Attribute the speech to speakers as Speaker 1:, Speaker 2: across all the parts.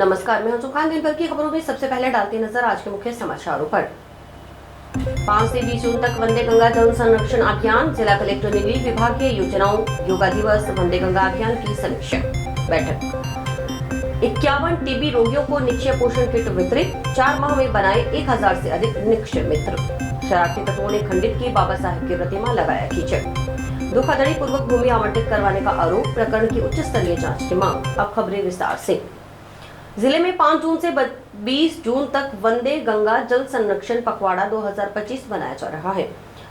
Speaker 1: नमस्कार, मैं हूं सुखान। दिन भर की खबरों में सबसे पहले डालते नजर आज के मुख्य समाचारों पर। 5 से 20 जून तक वंदे गंगा जल संरक्षण अभियान, जिला कलेक्टर ने ली विभागीय योजनाओं, योगा दिवस, वंदे गंगा अभियान की समीक्षा बैठक। 51 टीबी रोगियों को निक्षय पोषण किट वितरित, 4 माह में बनाए 1000 से अधिक निक्षय मित्र। शरारती तत्वों ने खंडित की बाबा साहेब की प्रतिमा, लगाया कीचड़। धोखाधड़ी पूर्वक भूमि आवंटित करवाने का आरोप, प्रकरण की उच्च स्तरीय जांच की मांग। अब खबरें विस्तार से। जिले में 5 जून से 20 जून तक वंदे गंगा जल संरक्षण पखवाड़ा 2025 मनाया जा रहा है।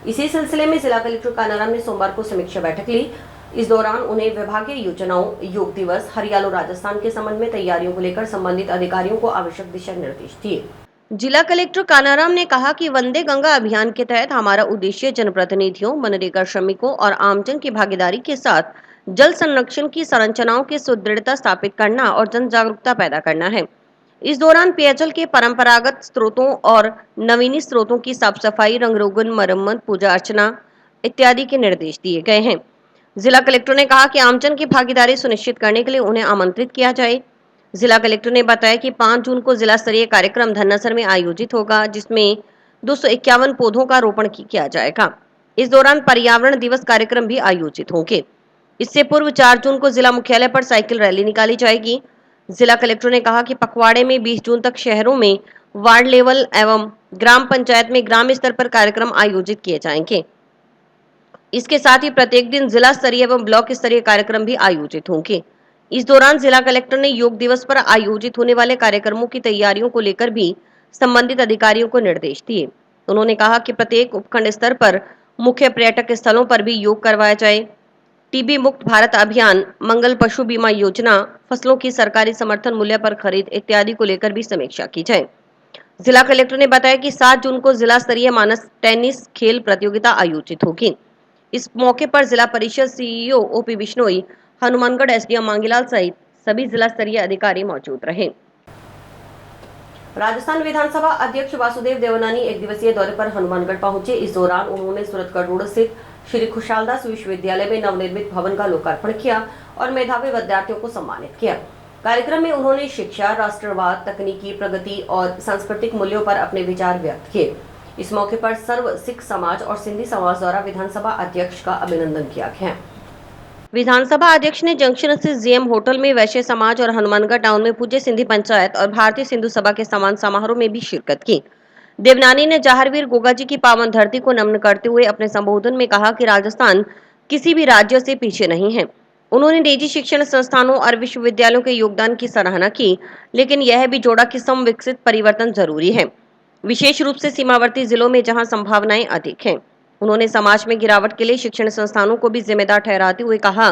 Speaker 1: इसी सिलसिले में जिला कलेक्टर कानाराम ने सोमवार को समीक्षा बैठक ली। इस दौरान उन्हें विभागीय योजनाओं, योग दिवस, हरियाणा राजस्थान के संबंध में तैयारियों को लेकर संबंधित अधिकारियों को आवश्यक दिशा निर्देश दिए। जिला कलेक्टर कानाराम ने कहा कि वंदे गंगा अभियान के तहत हमारा उद्देश्य जनप्रतिनिधियों, मनरेगा श्रमिकों और आमजन की भागीदारी के साथ जल संरक्षण की संरचनाओं की सुदृढ़ता स्थापित करना और जन जागरूकता पैदा करना है। इस दौरान पेयजल के परंपरागत स्रोतों और नवीनी स्रोतों की साफ सफाई, रंग रोगन, मरम्मत, पूजा अर्चना इत्यादि के निर्देश दिए गए हैं। जिला कलेक्टर ने कहा कि आमजन की भागीदारी सुनिश्चित करने के लिए उन्हें आमंत्रित किया जाए। जिला कलेक्टर ने बताया कि 5 जून को जिला स्तरीय कार्यक्रम धन्नासर में आयोजित होगा, जिसमें 251 पौधों का रोपण किया जाएगा। इस दौरान पर्यावरण दिवस कार्यक्रम भी आयोजित होंगे। इससे पूर्व 4 जून को जिला मुख्यालय पर साइकिल रैली निकाली जाएगी। जिला कलेक्टर ने कहा कि पखवाड़े में 20 जून तक शहरों में वार्ड लेवल एवं ग्राम पंचायत में ग्राम स्तर पर कार्यक्रम आयोजित किए जाएंगे। इसके साथ ही प्रत्येक दिन जिला स्तरीय एवं ब्लॉक स्तरीय कार्यक्रम भी आयोजित होंगे। इस दौरान जिला कलेक्टर ने योग दिवस पर आयोजित होने वाले कार्यक्रमों की तैयारियों को लेकर भी संबंधित अधिकारियों को निर्देश दिए। उन्होंने कहा कि प्रत्येक उपखंड स्तर पर मुख्य पर्यटक स्थलों पर भी योग करवाया जाए। टीबी मुक्त भारत अभियान, मंगल पशु बीमा योजना, फसलों की सरकारी समर्थन मूल्य पर खरीद इत्यादि को लेकर भी समीक्षा की जाए। जिला कलेक्टर ने बताया कि 7 जून को जिला स्तरीय मानस टेनिस खेल प्रतियोगिता आयोजित होगी। इस मौके पर जिला परिषद CEO OP Bishnoi, Hanumangarh SDM Mangilal सहित सभी जिला स्तरीय अधिकारी मौजूद रहे। राजस्थान विधानसभा अध्यक्ष वासुदेव देवनानी एक दिवसीय दौरे पर हनुमानगढ़ पहुंचे। इस दौरान उन्होंने सूरतगढ़ रोड स्थित श्री खुशालदास विश्वविद्यालय में नवनिर्मित भवन का लोकार्पण किया और मेधावी विद्यार्थियों को सम्मानित किया। कार्यक्रम में उन्होंने शिक्षा, राष्ट्रवाद, तकनीकी प्रगति और सांस्कृतिक मूल्यों पर अपने विचार व्यक्त किए। इस मौके पर सर्व सिख समाज और सिंधी समाज द्वारा विधानसभा अध्यक्ष का अभिनंदन किया गया। विधानसभा अध्यक्ष ने जंक्शन स्थित जीएम होटल में वैश्य समाज और हनुमानगढ़ टाउन में पूज्य सिंधी पंचायत और भारतीय सिंधु सभा के समान समारोह में भी शिरकत की। देवनानी ने जहारवीर गोगा जी की पावन धरती को नमन करते हुए अपने संबोधन में कहा कि राजस्थान किसी भी राज्य से पीछे नहीं है। उन्होंने निजी शिक्षण संस्थानों और विश्वविद्यालयों के योगदान की सराहना की, लेकिन यह भी जोड़ा कि समविकसित परिवर्तन जरूरी है, विशेष रूप से सीमावर्ती जिलों में जहां संभावनाएं अधिक हैं। उन्होंने समाज में गिरावट के लिए शिक्षण संस्थानों को भी जिम्मेदार ठहराते हुए कहा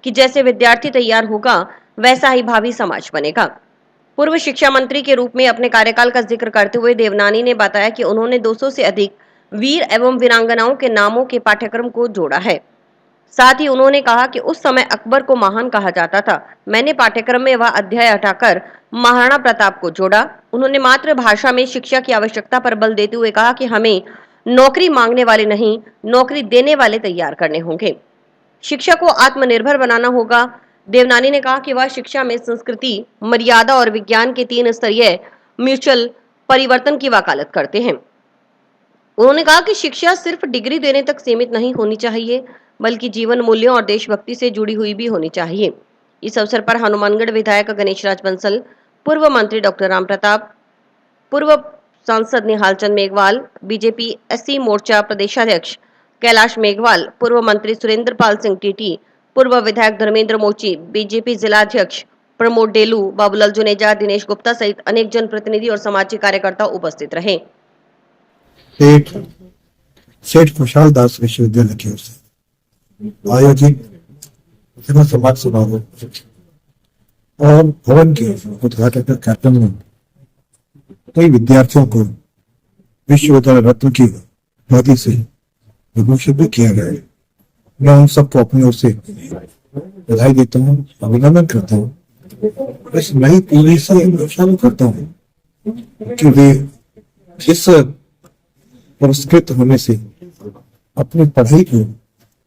Speaker 1: कि जैसे विद्यार्थी तैयार होगा, वैसा ही भावी समाज बनेगा। पूर्व शिक्षा मंत्री के रूप में अपने कार्यकाल का जिक्र करते हुए देवनानी ने बताया कि उन्होंने 200 से अधिक वीर एवं वीरांगनाओं के नामों के पाठ्यक्रम को जोड़ा है। साथ ही उन्होंने कहा कि उस समय अकबर को महान कहा जाता था। मैंने पाठ्यक्रम में वह अध्याय हटाकर महाराणा प्रताप को जोड़ा। उन्होंने मातृभाषा में शिक्षा की आवश्यकता पर बल देते हुए कहा कि हमें नौकरी मांगने वाले नहीं, नौकरी देने वाले तैयार करने होंगे। शिक्षा को आत्मनिर्भर बनाना होगा। देवनानी ने कहा कि वह शिक्षा में संस्कृति, मर्यादा और विज्ञान के 3 स्तरीय म्यूचुअल परिवर्तन की वकालत करते हैं। उन्होंने कहा कि शिक्षा सिर्फ डिग्री देने तक सीमित नहीं होनी चाहिए, बल्कि जीवन मूल्यों और देशभक्ति से जुड़ी हुई भी होनी चाहिए। इस अवसर पर हनुमानगढ़ विधायक गणेश राज बंसल, पूर्व मंत्री डॉक्टर राम प्रताप, पूर्व सांसद निहाल चंद मेघवाल, बीजेपी एससी मोर्चा प्रदेशाध्यक्ष कैलाश मेघवाल, पूर्व मंत्री सुरेंद्र पाल सिंह टीटी, पूर्व विधायक धर्मेंद्र मोची, बीजेपी जिलाध्यक्ष प्रमोद डेलू, बाबूलाल जुनेजा, दिनेश गुप्ता सहित अनेक जनप्रतिनिधि और सामाजिक कार्यकर्ता उपस्थित रहे।
Speaker 2: सेठ खुशाल दास विश्वविद्यालय की ओर से आयोजित समाज समारोह और भवन के उद्घाटन कार्यक्रम में कई विद्यार्थियों को विश्वविद्यालय रत्न की उपाधि से विभूषित भी किया गया है। मैं उन सबको अपनी ओर से बधाई देता हूँ, अभिनंदन करता हूँ। इस नई पीढ़ी से अनुशासन करता हूँ कि वे इस पुरस्कृत होने से अपनी पढ़ाई को,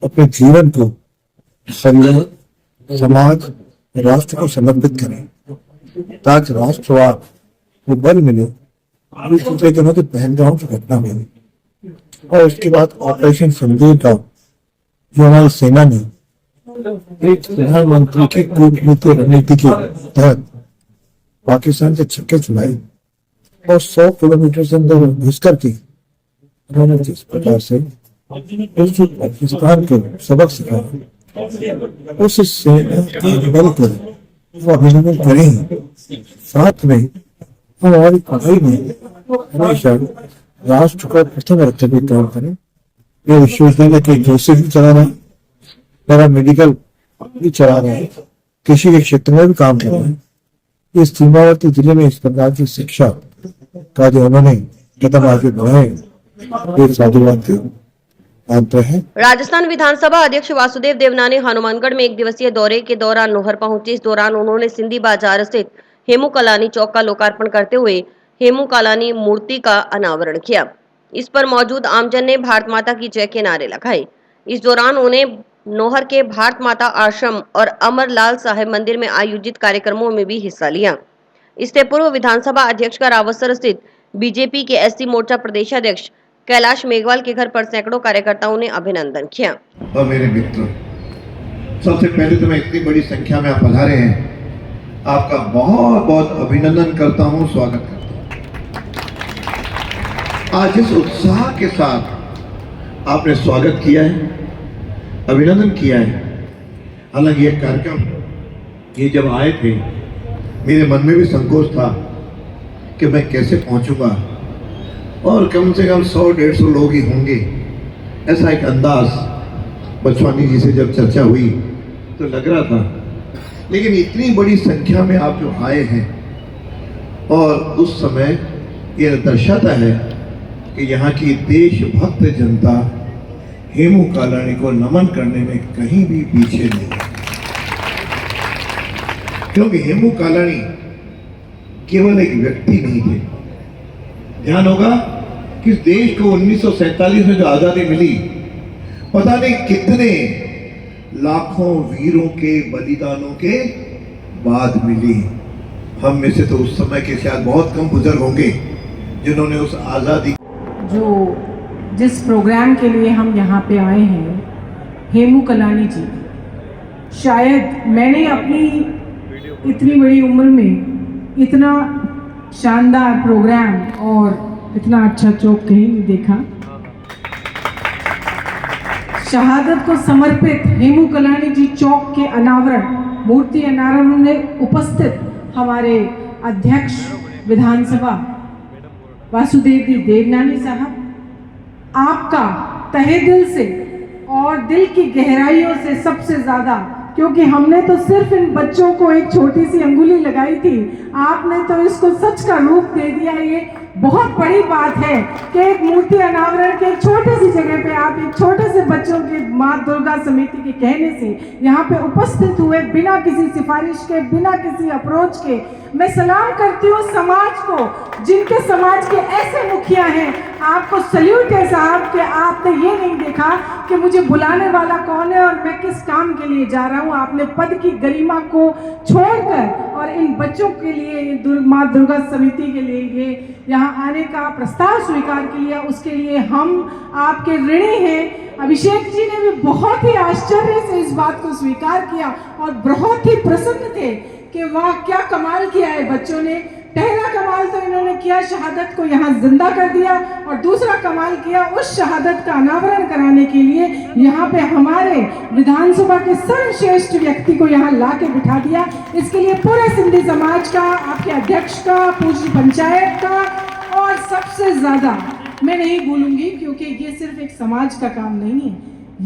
Speaker 2: अपने जीवन को परिवार, समाज, राष्ट्र को समर्पित करें ताकि राष्ट्रवाद को बल मिले। पिछले दिनों की पहलगाम की घटना हुई और उसके बाद ऑपरेशन सिंदूर का जो हमारी सेना ने एक प्रधानमंत्री की कूटनीति रणनीति के तहत पाकिस्तान के छक्के छुड़ाई और 100 किलोमीटर से अंदर घुस करके उन्होंने जिस प्रकार से पाकिस्तान को सबक सिखाया उस सेना के बल पर वो अभिनंदन करें। साथ में हमारी पढ़ाई में हमेशा राष्ट्र को प्रथम रखते हुए काम करें। ये विश्वविद्यालय के कोर्सेज भी चला रहे हैं, पैरा मेडिकल भी चला रहे हैं, कृषि के क्षेत्र में भी काम कर रहे हैं। इस सीमावर्ती जिले में इस प्रकार की शिक्षा का जो उन्होंने कदम आगे बढ़ाए ये साधुवाद मानते हैं।
Speaker 1: राजस्थान विधानसभा अध्यक्ष वासुदेव देवनानी हनुमानगढ़ में एक दिवसीय दौरे के दौरान नोहर पहुंचे। इस दौरान उन्होंने सिंधी बाजार स्थित हेमू कलानी चौक का लोकार्पण करते हुए हेमू कलानी मूर्ति का अनावरण किया। इस पर मौजूद आमजन ने भारत माता की जय के नारे लगाए। इस दौरान उन्हें नोहर के भारत माता आश्रम और अमरलाल साहेब मंदिर में आयोजित कार्यक्रमों में भी हिस्सा लिया। इससे पूर्व विधानसभा अध्यक्ष का रावतसर स्थित बीजेपी के एससी मोर्चा प्रदेशाध्यक्ष कैलाश मेघवाल के घर पर सैकड़ों कार्यकर्ताओं ने अभिनंदन किया।
Speaker 3: और मेरे मित्र, सबसे पहले तो मैं इतनी बड़ी संख्या में आप पधारे हैं, आपका बहुत बहुत अभिनंदन करता हूं, स्वागत करता हूं। आज इस उत्साह के साथ आपने स्वागत किया है, अभिनंदन किया है। हालांकि ये कार्यक्रम ये जब आए थे मेरे मन में भी संकोच था कि मैं कैसे पहुंचूंगा और कम से कम 100-150 लोग ही होंगे, ऐसा एक अंदाज बचवानी जी से जब चर्चा हुई तो लग रहा था। लेकिन इतनी बड़ी संख्या में आप जो आए हैं और उस समय ये दर्शाता है कि यहाँ की देशभक्त जनता हेमू कालानी को नमन करने में कहीं भी पीछे नहीं है, क्योंकि हेमू कालानी केवल एक व्यक्ति नहीं थे। ध्यान होगा कि इस देश को 1947 में जो आजादी मिली, पता नहीं कितने लाखों वीरों के बलिदानों के बाद मिली। हम में से तो उस समय के शायद बहुत कम बुजुर्ग होंगे जिन्होंने उस आजादी
Speaker 4: जिस प्रोग्राम के लिए हम यहाँ पे आए हैं, हेमू कलानी जी, शायद मैंने अपनी इतनी बड़ी उम्र में इतना शानदार प्रोग्राम और इतना अच्छा चौक कहीं नहीं देखा। शहादत को समर्पित हेमू कलानी जी चौक के अनावरण, मूर्ति अनावरण में उपस्थित हमारे अध्यक्ष विधानसभा वासुदेव जी देवनानी साहब, आपका तहे दिल से और दिल की गहराइयों से सबसे ज़्यादा, क्योंकि हमने तो सिर्फ इन बच्चों को एक छोटी सी अंगुली लगाई थी, आपने तो इसको सच का रूप दे दिया। ये बहुत बड़ी बात है कि एक मूर्ति अनावरण के एक छोटी सी जगह पे आप एक छोटे से बच्चों के माँ दुर्गा समिति के कहने से यहाँ पे उपस्थित हुए, बिना किसी सिफारिश के, बिना किसी अप्रोच के। मैं सलाम करती हूँ समाज को, जिनके समाज के ऐसे मुखिया हैं। आपको सल्यूट है साहब कि आपने ये नहीं देखा कि मुझे बुलाने वाला कौन है और मैं किस काम के लिए जा रहा हूँ। आपने पद की गरिमा को छोड़कर और इन बच्चों के लिए, माँ दुर्गा समिति के लिए ये यहाँ आने का प्रस्ताव स्वीकार किया, उसके लिए हम आपके ऋणी हैं। अभिषेक जी ने भी बहुत ही आश्चर्य से इस बात को स्वीकार किया और बहुत ही प्रसन्न थे कि वाह क्या कमाल किया है बच्चों ने। पहला कमाल तो इन्होंने किया, शहादत को यहाँ जिंदा कर दिया, और दूसरा कमाल किया उस शहादत का अनावरण कराने के लिए यहाँ पे हमारे विधानसभा के सर्वश्रेष्ठ व्यक्ति को यहाँ ला के बिठा दिया। इसके लिए पूरे सिंधी समाज का, आपके अध्यक्ष का, पूरी पंचायत का, और सबसे ज्यादा मैं नहीं भूलूंगी क्योंकि ये सिर्फ एक समाज का काम नहीं है।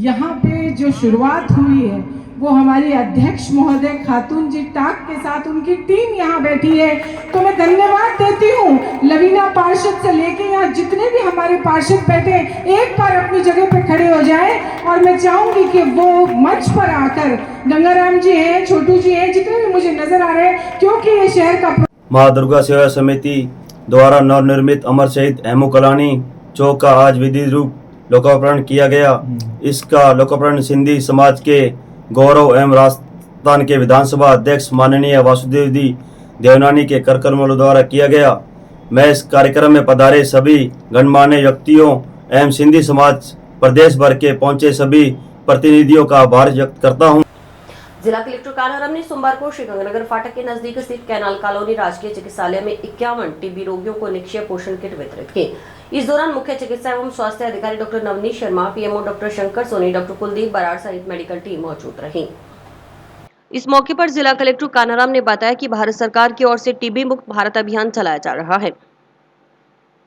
Speaker 4: यहाँ पे जो शुरुआत हुई है वो हमारी अध्यक्ष महोदय खातून जी टाक के साथ उनकी टीम यहाँ बैठी है, तो मैं धन्यवाद देती हूँ। लवीना पार्षद से लेके यहाँ जितने भी हमारे पार्षद बैठे, एक बार अपनी जगह पे खड़े हो जाएं और मैं चाहूंगी कि वो मंच पर आकर, गंगाराम जी हैं, छोटू जी हैं, जितने भी मुझे नजर आ रहे हैं, क्योंकि ये शहर का
Speaker 5: माँ दुर्गा सेवा समिति द्वारा नवनिर्मित अमर शहीद हेमू कलानी चौक का आज विधि रूप लोकार्पण किया गया। इसका लोकार्पण सिंधी समाज के गौरव एवं राजस्थान के विधानसभा अध्यक्ष माननीय वासुदेव जी देवनानी के करकर्मों द्वारा किया गया। मैं इस कार्यक्रम में पधारे सभी गणमान्य व्यक्तियों एवं सिंधी समाज प्रदेश भर के पहुंचे सभी प्रतिनिधियों का आभार व्यक्त करता हूं।
Speaker 1: जिला कलेक्टर कान्हाराम ने सोमवार को श्रीगंगानगर फाटक के नजदीक स्थित कैनाल कॉलोनी राजकीय चिकित्सालय में 51 टीबी रोगियों को निक्षय पोषण किट वितरित की। इस दौरान मुख्य चिकित्सा एवं स्वास्थ्य अधिकारी doctor Navneet Sharma, PMO doctor Shankar Soni, doctor Kuldeep Brar सहित मेडिकल टीम मौजूद रही। इस मौके पर जिला कलेक्टर कान्हाराम ने बताया कि भारत सरकार की ओर से टीबी मुक्त भारत अभियान चलाया जा रहा है।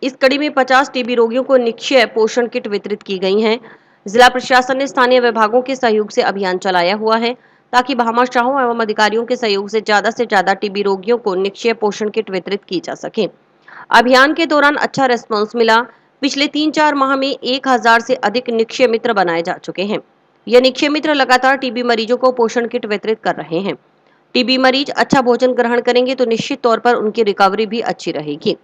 Speaker 1: इस कड़ी में 50 टीबी रोगियों को निक्षय पोषण किट वितरित की गई हैं। जिला प्रशासन ने स्थानीय विभागों के सहयोग से अभियान चलाया हुआ है ताकि भामाशाहों एवं अधिकारियों के सहयोग से ज्यादा टीबी रोगियों को निक्षय पोषण किट वितरित की जा सके। अभियान के दौरान अच्छा रेस्पॉन्स मिला। पिछले 3-4 माह में 1000 से अधिक निक्षय मित्र बनाए जा चुके हैं। यह निक्षय मित्र लगातार टीबी मरीजों को पोषण किट वितरित कर रहे हैं। टीबी मरीज अच्छा भोजन ग्रहण करेंगे तो निश्चित तौर पर उनकी रिकवरी भी अच्छी रहेगी।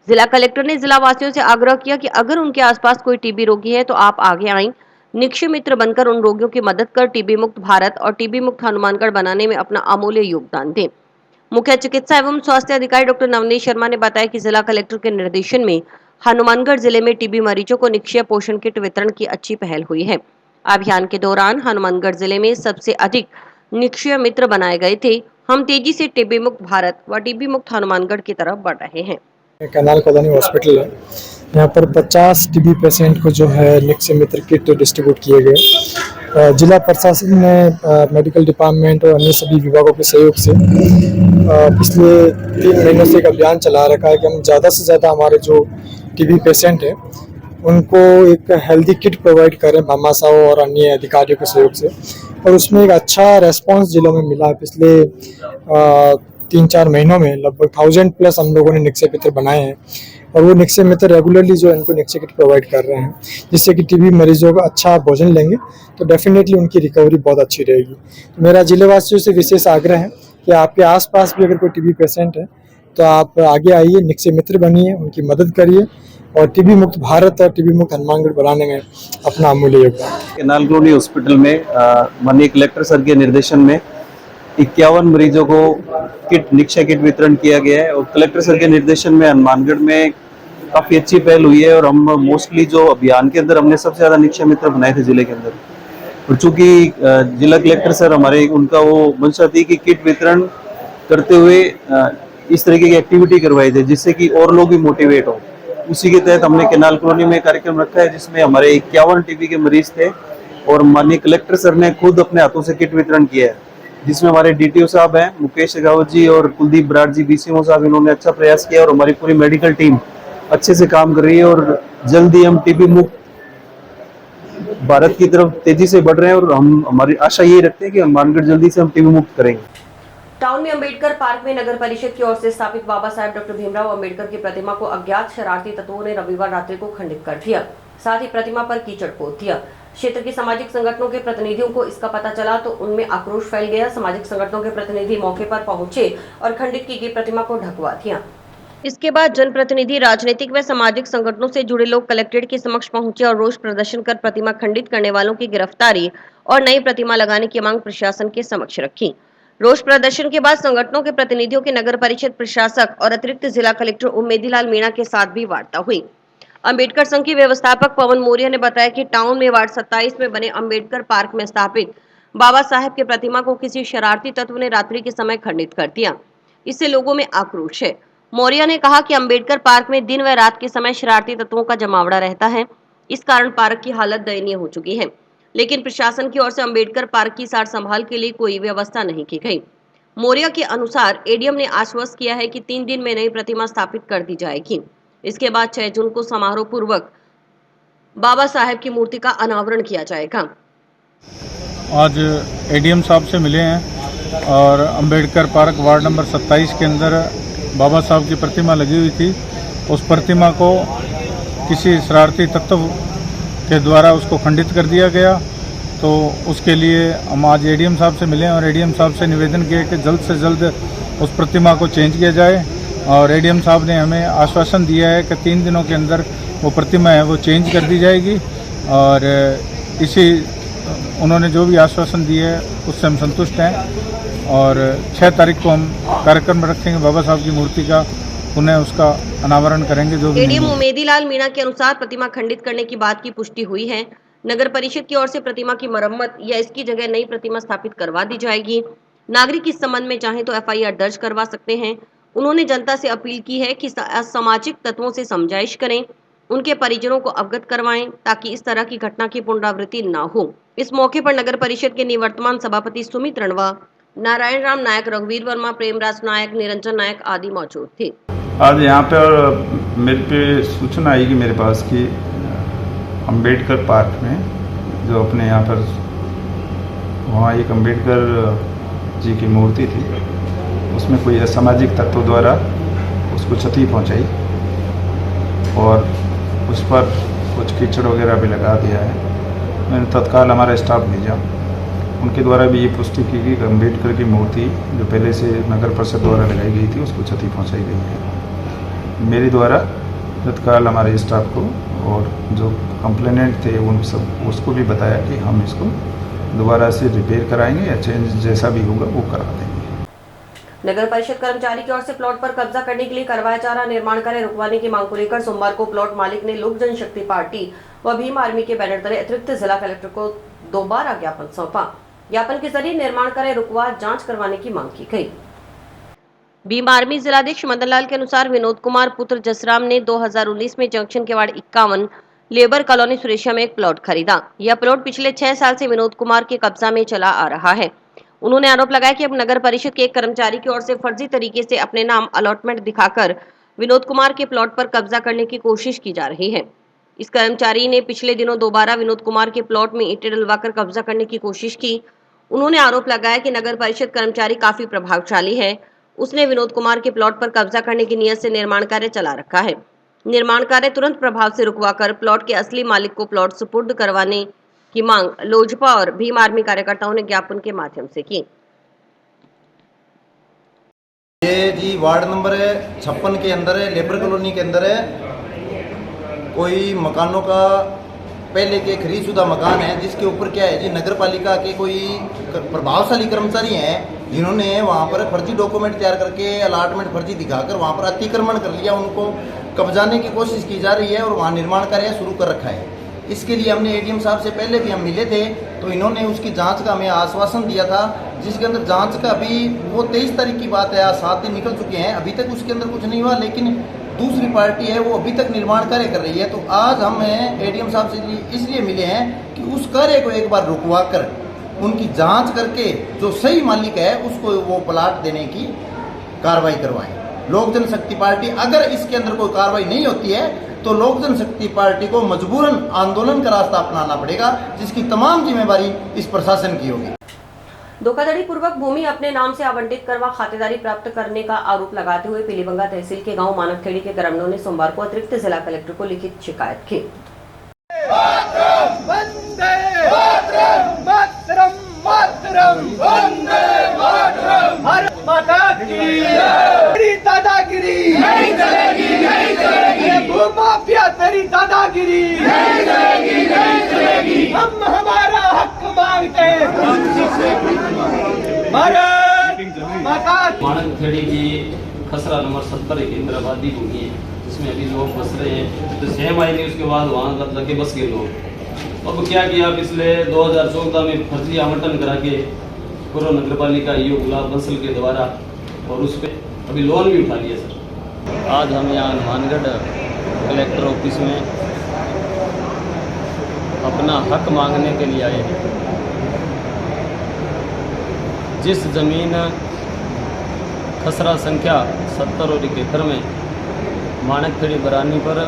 Speaker 1: जिला कलेक्टर ने जिला वासियों से आग्रह किया कि अगर उनके आसपास कोई टीबी रोगी है तो आप आगे आएं, निक्षय मित्र बनकर उन रोगियों की मदद कर टीबी मुक्त भारत और टीबी मुक्त हनुमानगढ़ बनाने में अपना अमूल्य योगदान दें। मुख्य चिकित्सा एवं स्वास्थ्य अधिकारी डॉक्टर नवनीत शर्मा ने बताया कि जिला कलेक्टर के निर्देशन में हनुमानगढ़ जिले में टीबी मरीजों को निक्षय पोषण किट वितरण की अच्छी पहल हुई है। अभियान के दौरान हनुमानगढ़ जिले में सबसे अधिक निक्षय मित्र बनाए गए थे। हम तेजी से टीबी मुक्त भारत व टीबी मुक्त हनुमानगढ़ की तरफ बढ़ रहे हैं।
Speaker 6: कैनाल कॉलोनी हॉस्पिटल है, यहाँ पर 50 टीबी पेशेंट को जो है निक्षय मित्र किट डिस्ट्रीब्यूट किए गए। जिला प्रशासन ने मेडिकल डिपार्टमेंट और अन्य सभी विभागों के सहयोग से पिछले 3 महीनों से एक अभियान चला रखा है कि हम ज़्यादा से ज़्यादा हमारे जो टीबी पेशेंट हैं उनको एक हेल्दी किट प्रोवाइड करें भामाशाहों और अन्य अधिकारियों के सहयोग से, और उसमें एक अच्छा रेस्पॉन्स जिलों में मिला है। पिछले 3-4 महीनों में लगभग 1000+ हम लोगों ने निक्षय मित्र बनाए हैं और वो निक्षय मित्र रेगुलरली जो इनको निक्षय किट प्रोवाइड कर रहे हैं, जिससे कि टीबी मरीजों का अच्छा भोजन लेंगे तो डेफिनेटली उनकी रिकवरी बहुत अच्छी रहेगी। तो मेरा जिलेवासियों से विशेष आग्रह है कि आपके आसपास भी अगर कोई टीबी पेशेंट है तो आप आगे आइए, निक्षय मित्र बनिए, उनकी मदद करिए और टीबी मुक्त भारत और टीबी मुक्त हनुमानगढ़ बनाने में अपना अमूल्य योगदान।
Speaker 7: कैनाल कॉलोनी हॉस्पिटल में माननीय कलेक्टर सर के निर्देशन में 51 मरीजों को किट निक्षय किट वितरण किया गया है और कलेक्टर सर के निर्देशन में हनुमानगढ़ में काफ़ी अच्छी पहल हुई है और हम मोस्टली जो अभियान के अंदर हमने सबसे ज़्यादा निक्षय मित्र बनाए थे जिले के अंदर। और चूँकि जिला कलेक्टर सर हमारे उनका वो मंशा थी कि किट वितरण करते हुए इस तरीके की एक्टिविटी करवाई थे जिससे कि और लोग भी मोटिवेट हो। उसी के तहत हमने कैनाल कॉलोनी में कार्यक्रम रखा है जिसमें हमारे 51 टीबी के मरीज थे और माननीय कलेक्टर सर ने खुद अपने हाथों से किट वितरण किया है, जिसमें हमारे डीटीओ साहब हैं मुकेश शेखावत जी और कुलदीप बराड़ जी बीसीएमओ साहब, इन्होंने अच्छा प्रयास किया और हमारी पूरी मेडिकल टीम अच्छे से काम कर रही है और जल्दी हम टीबी मुक्त भारत की तरफ तेजी से बढ़ रहे हैं और हम हमारी आशा यही रखते हैं कि हनुमानगढ़ जल्दी से हम टीबी मुक्त करेंगे।
Speaker 1: टाउन में अंबेडकर पार्क में नगर परिषद की ओर से स्थापित बाबा साहेब डॉक्टर भीमराव अंबेडकर की प्रतिमा को अज्ञात शरारती तत्वों ने रविवार रात्रि को खंडित कर दिया। साथ ही प्रतिमा पर कीचड़ पोत दिया। क्षेत्र के सामाजिक संगठनों के प्रतिनिधियों को इसका पता चला तो उनमें आक्रोश फैल गया। सामाजिक संगठनों के प्रतिनिधि मौके पर पहुंचे और खंडित की गई प्रतिमा को ढकवा दिया। इसके बाद जनप्रतिनिधि, राजनीतिक व सामाजिक संगठनों से जुड़े लोग कलेक्ट्रेट के समक्ष पहुंचे और रोष प्रदर्शन कर प्रतिमा खंडित करने वालों की गिरफ्तारी और नई प्रतिमा लगाने की मांग प्रशासन के समक्ष रखी। रोष प्रदर्शन के बाद संगठनों के प्रतिनिधियों के नगर परिषद प्रशासक और अतिरिक्त जिला कलेक्टर उम्मेदीलाल मीणा के साथ भी वार्ता हुई। अंबेडकर संघ के व्यवस्थापक पवन मौर्य ने बताया कि टाउन में वार्ड 27 में बने अंबेडकर पार्क में स्थापित बाबा साहेब की प्रतिमा को किसी शरारती तत्व ने रात्रि के समय खंडित कर दिया। इससे लोगों में आक्रोश है। मौर्य ने कहा कि अंबेडकर पार्क में दिन व रात के समय शरारती तत्वों का जमावड़ा रहता है। इस कारण पार्क की हालत दयनीय हो चुकी है, लेकिन प्रशासन की ओर से अंबेडकर पार्क की सार संभाल के लिए कोई व्यवस्था नहीं की गई। मौर्य के अनुसार एडीएम ने आश्वस्त किया है कि 3 दिन में नई प्रतिमा स्थापित कर दी जाएगी। इसके बाद 6 जून को समारोह पूर्वक बाबा साहेब की मूर्ति का अनावरण किया जाएगा।
Speaker 8: आज एडीएम साहब से मिले हैं और अंबेडकर पार्क वार्ड नंबर 27 के अंदर बाबा साहब की प्रतिमा लगी हुई थी। उस प्रतिमा को किसी शरारती तत्व के द्वारा उसको खंडित कर दिया गया, तो उसके लिए हम आज एडीएम साहब से मिले और एडीएम साहब से निवेदन किया कि जल्द से जल्द उस प्रतिमा को चेंज किया जाए और एडीएम साहब ने हमें आश्वासन दिया है कि 3 दिनों के अंदर वो प्रतिमा है वो चेंज कर दी जाएगी और इसी उन्होंने जो भी आश्वासन दिए है उससे हम संतुष्ट हैं और 6 तारीख को हम कार्यक्रम रखेंगे बाबा साहब की मूर्ति का, उन्हें उसका अनावरण करेंगे। जो भी
Speaker 1: एडीएम उमेदीलाल मीणा के अनुसार प्रतिमा खंडित करने की बात की पुष्टि हुई है। नगर परिषद की ओर से प्रतिमा की मरम्मत या इसकी जगह नई प्रतिमा स्थापित करवा दी जाएगी। नागरिक इस संबंध में चाहे तो एफआईआर दर्ज करवा सकते हैं। उन्होंने जनता से अपील की है कि असामाजिक तत्वों से समझाइश करें, उनके परिजनों को अवगत करवाएं ताकि इस तरह की घटना की पुनरावृत्ति न हो। इस मौके पर नगर परिषद के निवर्तमान सभापति सुमित रणवा, नारायण राम नायक, रघुवीर वर्मा, प्रेमराज नायक, निरंजन नायक आदि मौजूद थे।
Speaker 9: आज यहाँ पर मेरे पे सूचना आई कि मेरे पास कि अंबेडकर पार्क में जो अपने यहाँ पर वहाँ एक अंबेडकर जी की मूर्ति थी, उसमें कोई असामाजिक तत्व द्वारा उसको क्षति पहुँचाई और उस पर कुछ कीचड़ वगैरह भी लगा दिया है। मैंने तत्काल हमारा स्टाफ भेजा, उनके द्वारा भी ये पुष्टि की गई कि अम्बेडकर की मूर्ति जो पहले से नगर परिषद द्वारा लगाई गई थी उसको क्षति पहुंचाई गई है। मेरे द्वारा तत्काल हमारे स्टाफ को और जो कंप्लेनेंट थे उन सब उसको भी बताया कि हम इसको दोबारा से रिपेयर कराएंगे या चेंज जैसा भी होगा वो करा देंगे।
Speaker 1: नगर परिषद कर्मचारी की ओर से प्लॉट पर कब्जा करने के लिए करवाया जा रहा निर्माण कार्य रुकवाने की मांग को लेकर सोमवार को प्लॉट मालिक ने लोक जनशक्ति पार्टी व भीम आर्मी के बैनर तले अतिरिक्त जिला कलेक्टर को दोबारा ज्ञापन सौंपा। ज्ञापन के जरिए निर्माण कार्य रुकवा जांच करवाने की मांग की गई। भीम आर्मी जिलाध्यक्ष मदन लाल के अनुसार विनोद कुमार पुत्र जसराम ने 2019 में जंक्शन के वार्ड 51 लेबर कॉलोनी सुरेशिया में एक प्लॉट खरीदा। यह प्लॉट पिछले 6 साल से विनोद कुमार के कब्जा में चला आ रहा है। उन्होंने आरोप लगाया कि अब नगर परिषद के एक कर्मचारी की ओर से फर्जी तरीके से अपने नाम अलॉटमेंट दिखाकर विनोद कुमार के प्लॉट पर कब्जा करने की कोशिश की जा रही है। इस कर्मचारी ने पिछले दिनों दोबारा विनोद कुमार के प्लॉट में ईंटें डलवाकर कब्जा करने की कोशिश की। उन्होंने आरोप लगाया कि नगर परिषद कर्मचारी काफी प्रभावशाली है, उसने विनोद कुमार के प्लॉट पर कब्जा करने की नियत से निर्माण कार्य चला रखा है। निर्माण कार्य तुरंत प्रभाव से रुकवाकर प्लॉट के असली मालिक को प्लॉट सुपुर्द करवाने की मांग लोजपा और भीम आर्मी कार्यकर्ताओं ने ज्ञापन के माध्यम से की।
Speaker 10: ये जी वार्ड नंबर 56 के अंदर है, लेबर कॉलोनी के अंदर है। कोई मकानों का पहले के खरीदशुदा मकान है जिसके ऊपर क्या है जी, नगर पालिका के कोई प्रभावशाली कर्मचारी हैं जिन्होंने वहाँ पर फर्जी डॉक्यूमेंट तैयार करके अलॉटमेंट फर्जी दिखाकर वहाँ पर अतिक्रमण कर लिया, उनको कब्जाने की कोशिश की जा रही है और वहाँ निर्माण कार्य शुरू कर रखा है। इसके लिए हमने एडीएम साहब से पहले भी हम मिले थे तो इन्होंने उसकी जांच का हमें आश्वासन दिया था, जिसके अंदर जांच का अभी वो 23 तारीख की बात है, आज 7 दिन निकल चुके हैं, अभी तक उसके अंदर कुछ नहीं हुआ। लेकिन दूसरी पार्टी है वो अभी तक निर्माण कार्य कर रही है। तो आज हम एडीएम साहब से इसलिए मिले हैं कि उस कार्य को एक बार रुकवा कर उनकी जांच करके जो सही मालिक है उसको वो प्लाट देने की कार्रवाई करवाएं। लोक जनशक्ति पार्टी अगर इसके अंदर कोई कार्रवाई नहीं होती है तो लोक जनशक्ति पार्टी को मजबूरन आंदोलन का रास्ता अपनाना पड़ेगा, जिसकी तमाम जिम्मेवारी इस प्रशासन की होगी।
Speaker 1: धोखाधड़ी पूर्वक भूमि अपने नाम से आवंटित करवा खातेदारी प्राप्त करने का आरोप लगाते हुए पीलीबंगा तहसील के गांव मानवखेड़ी के ग्रामीणों ने सोमवार को अतिरिक्त जिला कलेक्टर को लिखित शिकायत की।
Speaker 11: दादागिरी नहीं चलेगी, नहीं चलेगी, भूमाफिया तेरी दादागिरी नहीं चलेगी, नहीं चलेगी। हम हमारा हक मांगते हैं।
Speaker 12: मानवखेड़ी की खसरा नंबर 70 एक इंद्राबादी भूमि है जिसमें अभी लोग बस रहे हैं। तो सहम आई नहीं, उसके बाद वहाँ लगे बस गए लोग। अब क्या किया, पिछले 2014 में फर्जी आवंटन करा के पूर्व नगर पालिका ईओ गुलाब बंसल के द्वारा और उस पर अभी लोन भी उठा लिया सर। आज हम यहाँ हनुमानगढ़ कलेक्टर ऑफिस में अपना हक मांगने के लिए आए हैं। जिस ज़मीन खसरा संख्या 70 और 71 में मानवखेड़ी बरानी पर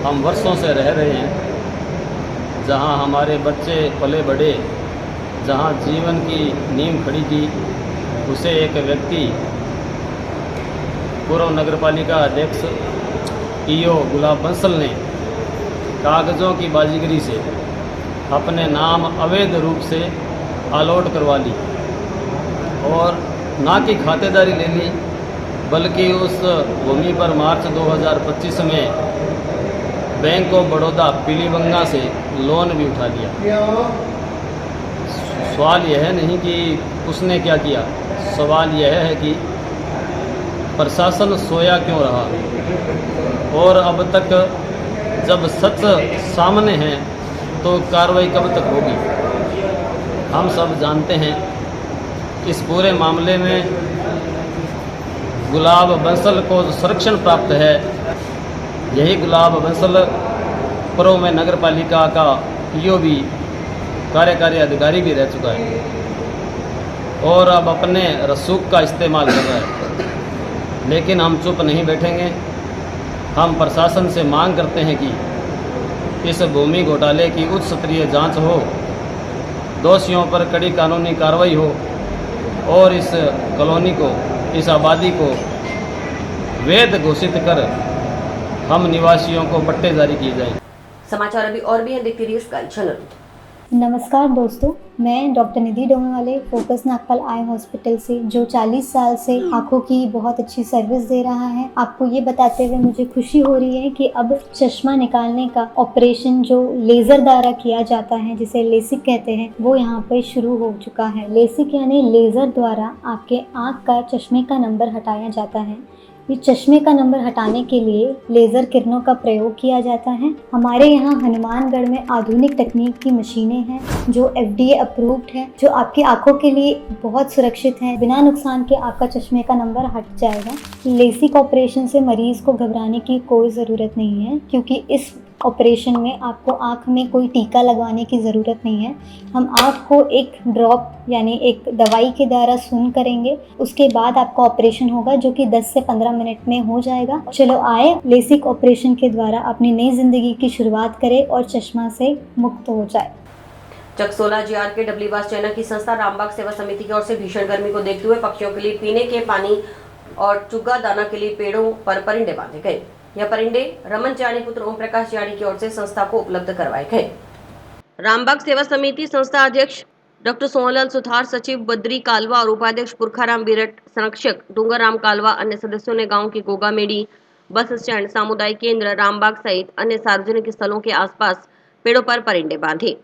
Speaker 12: हम वर्षों से रह रहे हैं, जहां हमारे बच्चे पले बढ़े, जहां जीवन की नींव खड़ी की, उसे एक व्यक्ति पूर्व नगरपालिका अध्यक्ष ईओ गुलाब बंसल ने कागज़ों की बाजीगरी से अपने नाम अवैध रूप से अलॉट करवा ली और ना कि खातेदारी ले ली, बल्कि उस भूमि पर मार्च 2025 में बैंक ऑफ बड़ौदा पीलीबंगा से लोन भी उठा लिया। सवाल यह है नहीं कि उसने क्या किया, सवाल यह है कि प्रशासन सोया क्यों रहा, और अब तक जब सच सामने है तो कार्रवाई कब तक होगी। हम सब जानते हैं इस पूरे मामले में गुलाब बंसल को संरक्षण प्राप्त है। यही गुलाब बंसल पूर्व में नगर पालिका का पीओबी कार्यकारी अधिकारी भी रह चुका है और अब अपने रसूख का इस्तेमाल कर रहा है। लेकिन हम चुप नहीं बैठेंगे। हम प्रशासन से मांग करते हैं कि इस भूमि घोटाले की उच्च स्तरीय जांच हो, दोषियों पर कड़ी कानूनी कार्रवाई हो और इस कॉलोनी को, इस आबादी को वैध घोषित कर हम निवासियों को पट्टे जारी किए जाएं।
Speaker 1: समाचार अभी और भी हैं, देखते रहिए स्काई चैनल।
Speaker 13: नमस्कार दोस्तों, मैं डॉक्टर निधि डोंगरवाले फोकस नागपाल आई हॉस्पिटल से, जो 40 साल से आंखों की बहुत अच्छी सर्विस दे रहा है। आपको ये बताते हुए मुझे खुशी हो रही है कि अब चश्मा निकालने का ऑपरेशन जो लेजर द्वारा किया जाता है, जिसे लेसिक कहते हैं, वो यहाँ पे शुरू हो चुका है। लेसिक यानी लेजर द्वारा आपके आँख का चश्मे का नंबर हटाया जाता है। ये चश्मे का नंबर हटाने के लिए लेज़र किरणों का प्रयोग किया जाता है। हमारे यहाँ हनुमानगढ़ में आधुनिक तकनीक की मशीनें हैं जो FDA अप्रूव्ड है, जो आपकी आंखों के लिए बहुत सुरक्षित है। बिना नुकसान के आपका चश्मे का नंबर हट जाएगा। लेसिक ऑपरेशन से मरीज़ को घबराने की कोई ज़रूरत नहीं है, क्योंकि इस ऑपरेशन में आपको आँख में कोई टीका लगवाने की ज़रूरत नहीं है। हम आँख को एक ड्रॉप यानी एक दवाई के द्वारा सून करेंगे, उसके बाद आपका ऑपरेशन होगा जो कि 10 से 15 मिनट में हो जाएगा। चलो आए, लेसिक ऑपरेशन के द्वारा अपनी नई ज़िंदगी की शुरुआत करें और चश्मा से मुक्त हो जाए।
Speaker 1: चकसोला जीआर के डबलीवास चैनल की संस्था रामबाग सेवा समिति की ओर से भीषण गर्मी को देखते हुए पक्षियों के लिए पीने के पानी और चुग्गा दाना के लिए पेड़ों पर परिंदे बांधे गए। यह परिंदे रमन जानी पुत्र ओम प्रकाश जानी की ओर से संस्था को उपलब्ध करवाए गए। रामबाग सेवा समिति संस्था अध्यक्ष डॉक्टर सोहनलाल सुथार, सचिव बद्री कालवा और उपाध्यक्ष पुरखाराम बिरट, संरक्षक डूंगरराम कालवा, अन्य सदस्यों ने गांव की गोगामेड़ी, बस स्टैंड, सामुदायिक केंद्र, रामबाग सहित अन्य सार्वजनिक स्थलों के आसपास पेड़ों पर परिंदे बांधे।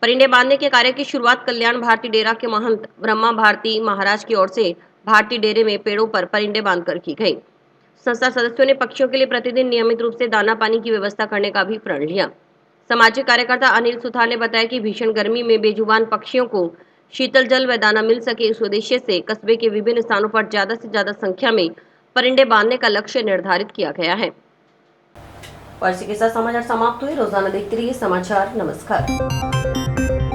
Speaker 1: परिंदे बांधने के कार्य की शुरुआत कल्याण भारती डेरा के महंत ब्रह्मा भारती महाराज की ओर से भारती डेरे में पेड़ों पर परिंदे बांधकर की गई। संस्था सदस्यों ने पक्षियों के लिए प्रतिदिन नियमित रूप से दाना पानी की व्यवस्था करने का भी प्रण लिया। सामाजिक कार्यकर्ता अनिल सुथार ने बताया कि भीषण गर्मी में बेजुबान पक्षियों को शीतल जल व दाना मिल सके, इस उद्देश्य से कस्बे के विभिन्न स्थानों पर ज्यादा से ज्यादा संख्या में परिंदे बांधने का लक्ष्य निर्धारित किया गया है। और इसी के साथ समाचार समाप्त हुए। रोजाना देखते रहिए समाचार। नमस्कार।